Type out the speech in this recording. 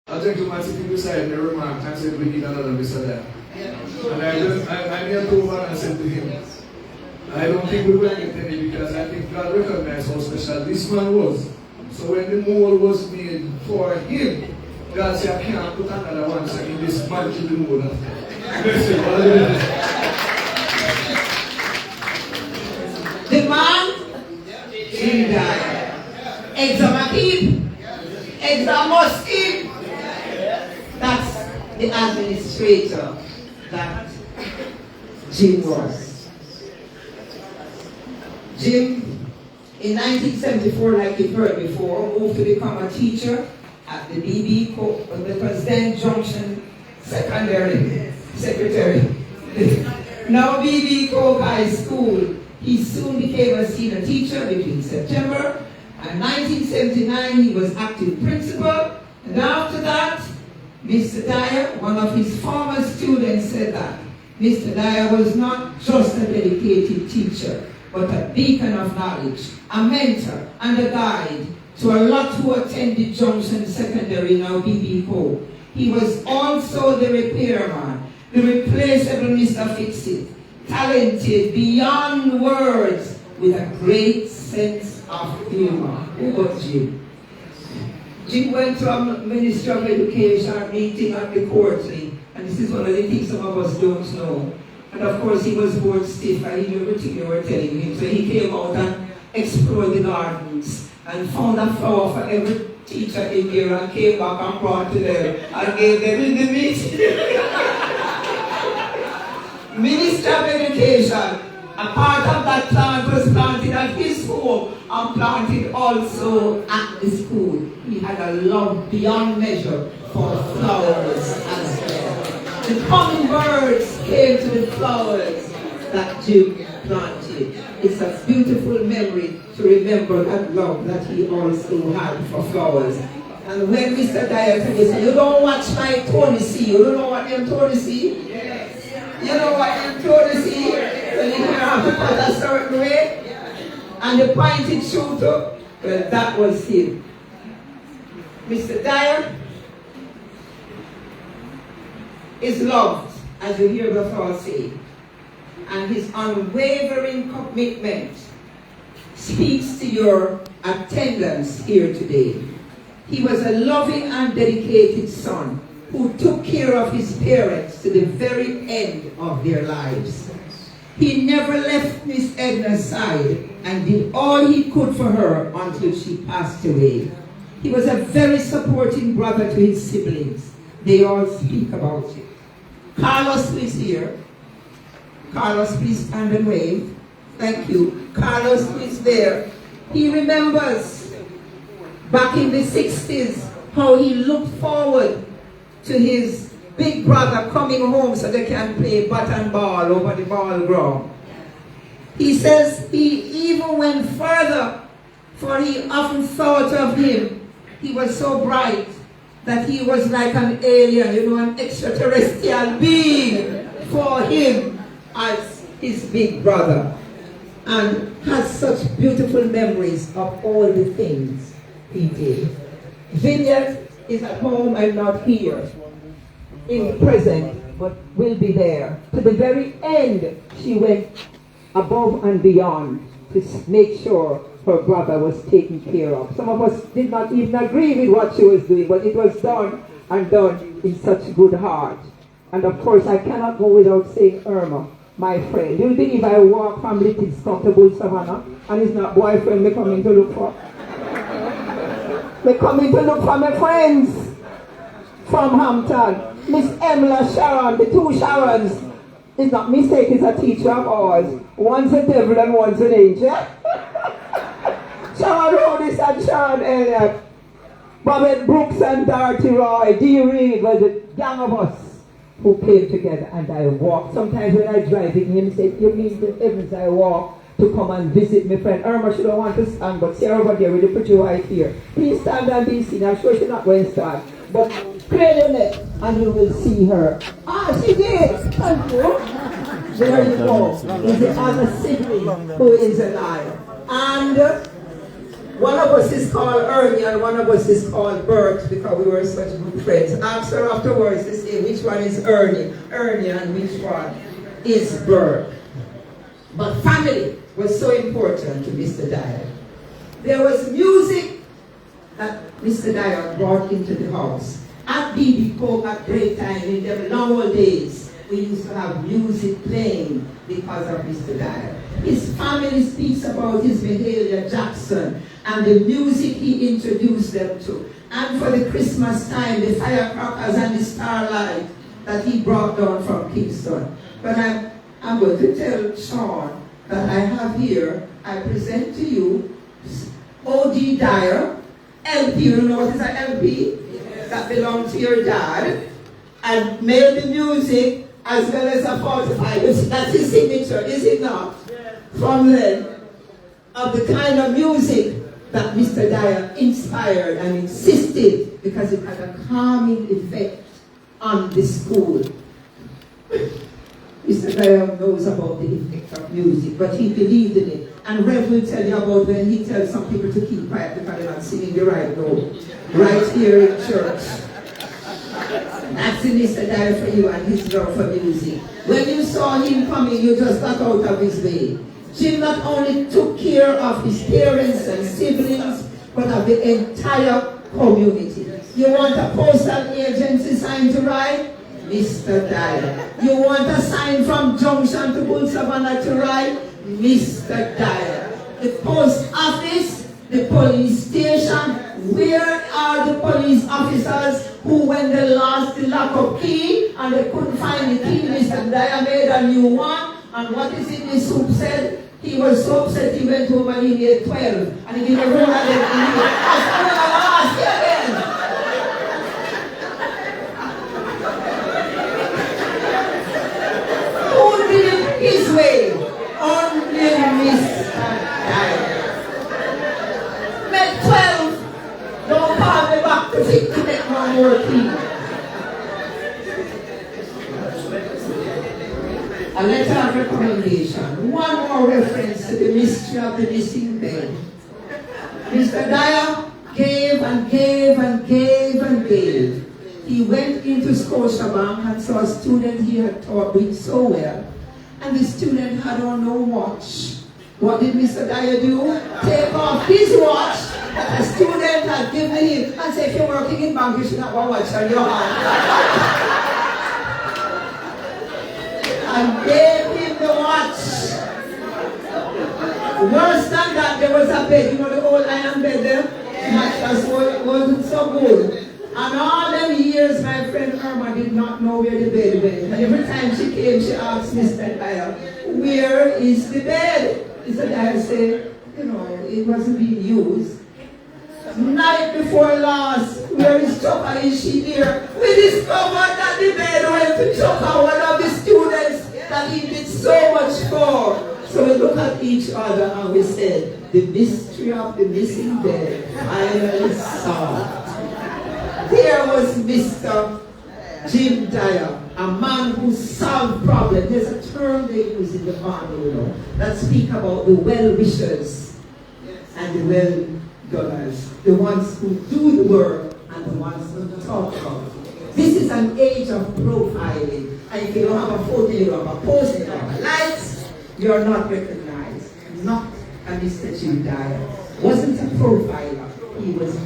A gentleman sitting beside me remarked and said, we need another Mr. There. And I knelt over and said to him, I don't think we will get any because I think God recognized how special this man was. So when the mold was made for him, God said, I can't put another one so in this man to the mold. The man in die. Examakeep, Examoskip. That's the administrator that Jim was. Jim, in 1974, like you've heard before, moved to become a teacher at the the President Junction Secondary Secretary. Now BB Coke High School. He soon became a senior teacher between September and 1979. He was acting principal. And after that, Mr. Dyer, one of his former students, said that Mr. Dyer was not just a dedicated teacher, but a beacon of knowledge, a mentor and a guide to a lot who attended Junction Secondary, now BB Coke. He was also the repairman, the replaceable Mr. Fixit, talented beyond words, with a great sense of humor. Who was Jim? Jim went to a Ministry of Education meeting at the Courtly, and this is one of the things some of us don't know. And of course he was bored stiff and he knew everything you were telling him. So he came out and explored the gardens and found a flower for every teacher in there and came back and brought to them and gave them in the meeting. Minister of Education, a part of that plant was planted at his home and planted also at the school. He had a love beyond measure for flowers as well. The hummingbirds came to the flowers that Jim planted. It's a beautiful memory to remember that love that he also had for flowers. And when Mr. Dyer said, you don't watch my Tony C, you don't know what them Tony C? Yes. You know what them Tony C? When you have to put a certain way, and the pointed shooter, well, that was him. Mr. Dyer is loved, as you hear the fellow say, and his unwavering commitment speaks to your attendance here today. He was a loving and dedicated son who took care of his parents to the very end of their lives. He never left Miss Edna's side and did all he could for her until she passed away. He was a very supporting brother to his siblings. They all speak about it. Carlos is here. Carlos, please stand and wave. Thank you. Carlos is there. He remembers back in the 60s how he looked forward to his big brother coming home so they can play bat and ball over the ball ground. He says he even went further, for he often thought of him. He was so bright that he was like an alien, an extraterrestrial being for him as his big brother, and has such beautiful memories of all the things he did. Vivian is at home and not here in present, but will be there. To the very end, she went above and beyond to make sure her brother was taken care of. Some of us did not even agree with what she was doing, but it was done and done in such good heart. And of course, I cannot go without saying Irma, my friend. Do you believe I walk from Little Comfortable Savannah and it's not boyfriend me coming to look for? Me coming to look for my friends from Hampton. Miss Emla Sharon, the two Sharons. It's not mistake, it's a teacher of ours. One's a devil and one's an angel. Sharon Rodis and Sharon Elliott. Bobette Brooks and Dorothy Roy. Dee Reed was a gang of us who came together, and I walked. Sometimes when I drive in him, said, you mean the heavens I walk to come and visit my friend. Irma, she don't want to stand, but see her over there with the pretty white hair. Please stand and be seen. I'm sure she's not going to stand. But clear your neck and you will see her. Ah, she did. Thank you. There you go. Is the other sibling who is alive. And One of us is called Ernie and one of us is called Bert because we were such good friends. Ask her afterwards to say which one is Ernie, and which one is Bert. But family was so important to Mr. Dyer. There was music that Mr. Dyer brought into the house. At BB Coke at break time in the long old days, we used to have music playing because of Mr. Dyer. His family speaks about his Mahalia Jackson and the music he introduced them to. And for the Christmas time, the firecrackers and the starlight that he brought down from Kingston. But I'm going to tell Sean that I have here, I present to you O.D. Dyer, LP, you know what is an LP? Yes. That belonged to your dad, and made the music as well as a 45. That's his signature, is it not? Yes. From then, of the kind of music that Mr. Dyer inspired and insisted because it had a calming effect on the school. Mr. Dyer knows about the effect of music, but he believed in it. And Rev will tell you about when he tells some people to keep quiet because they're not singing the right note. Right here in church. That's Mr. Dyer for you and his love for music. When you saw him coming, you just got out of his way. Jim not only took care of his parents and siblings, but of the entire community. You want a postal agency sign to write? Mr. Dyer. You want a sign from Junction to Bull Savannah to write? Mr. Dyer. The post office, the police station, where are the police officers who, when they lost the lock-up key and they couldn't find the key, Mr. Dyer made a new one? And what is it the soup said? He was so upset he went home and he made 12. And he gave everyone a last year again. Who did it his way? Only Mr. Dyer. Made 12. Don't call me back to think to make one more key. A letter of recommendation. One more reference to the mystery of the missing bed. Mr. Dyer gave and gave and gave and gave. He went into Scotiabank and saw a student he had taught with so well. And the student had on no watch. What did Mr. Dyer do? Take off his watch that the student had given him and say, if you're working in bank, you should have a watch on your hand. And gave him the watch. Worse than that, there was a bed, you know the old iron bed there? Mattress wasn't so good. And all them years, my friend Irma did not know where the bed went. And every time she came, she asked Mr. Dyer, where is the bed? Mr. Dyer said, you know, it wasn't being used. Night before last, where is Choka? Is she there? We discovered that the bed went to Choka, one of the students that he did so much for. So we looked at each other and we said, the mystery of the missing bed finally solved. There was Mr. Jim Dyer, a man who solved problems. There's a term they use in the army, you know, that speak about the well-wishers and the well-doners, the ones who do the work and the ones who talk about it. This is an age of profiling. And if you don't have a photo, you don't have a post, you don't have a lights, you're not recognized. Not a Mr. Jim Dyer. Wasn't a profiler, he was a